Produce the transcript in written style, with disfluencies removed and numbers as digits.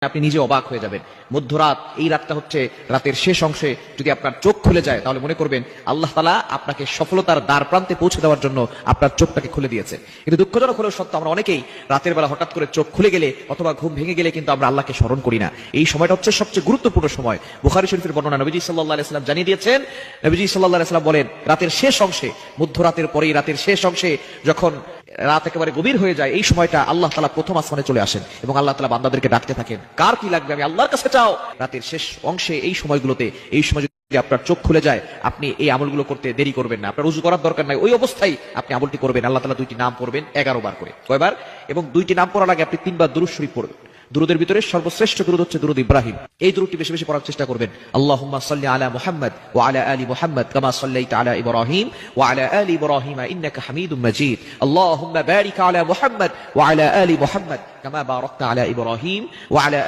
আপনি নিজে অবাক হয়ে যাবেন। মধ্যরাত, এই রাতটা হচ্ছে রাতের শেষ অংশে যদি আপনার চোখ খুলে যায় তাহলে মনে করবেন আল্লাহ তাআলা আপনাকে সফলতার দ্বার প্রান্তে পৌঁছে দেওয়ার জন্য আপনার চোখটাকে খুলে দিয়েছেন। কিন্তু দুঃখজনক হলেও সত্য, আমরা অনেকেই রাতের বেলা হঠাৎ করে চোখ খুলে গেলে অথবা ঘুম ভেঙে গেলে কিন্তু আমরা আল্লাহকে স্মরণ করি না। এই সময়টা হচ্ছে সবচেয়ে গুরুত্বপূর্ণ সময়। বুখারী শরীফের বর্ণনা, নবীজি সাল্লাল্লাহু আলাইহি ওয়াসাল্লাম জানিয়ে দিয়েছেন, নবীজি সাল্লাল্লাহু আলাইহি ওয়াসাল্লাম বলেন, রাতের শেষ অংশে, মধ্যরাতের পরেই রাতের শেষ অংশে যখন রাত একেবারে গভীর হয়ে যায়, এই সময়টা আল্লাহ তাআলা প্রথম আসমানে চলে আসেন এবং আল্লাহ তাআলা বান্দাদেরকে ডাকতে থাকেন, কার কি লাগবে আমি আল্লাহর কাছে চাও। রাতের শেষ অংশে এই সময়গুলোতে, এই সময় যদি আপনার চোখ খুলে যায়, আপনি এই আমলগুলো করতে দেরি করবেন না। আপনার উযু করার দরকার নাই, ওই অবস্থায় আপনি আমলটি করবেন। আল্লাহ তাআলা দুইটি নাম পড়বেন 11 বার করে। কয়বার? এবং দুইটি নাম পড়ার আগে আপনি 3 বার দুরূদ শরীফ পড়বেন। দুরুদের ভিতরে সর্বশ্রেষ্ঠ দুরুদ হচ্ছে দুরুদ ইব্রাহিম। এই দুরুদটি বেশি বেশি পড়ার চেষ্টা করবেন। আল্লাহুম্মা সাল্লি আলা মুহাম্মাদ ওয়া আলা আলি মুহাম্মাদ কামা সাল্লাইতা আলা ইব্রাহিম ওয়া আলা আলি ইব্রাহিম ইন্নাকা হামিদুম মাজিদ। আল্লাহুম্মা বারিক আলা মুহাম্মাদ ওয়া আলা আলি মুহাম্মাদ কামা বারাকতা আলা ইব্রাহিম ওয়া আলা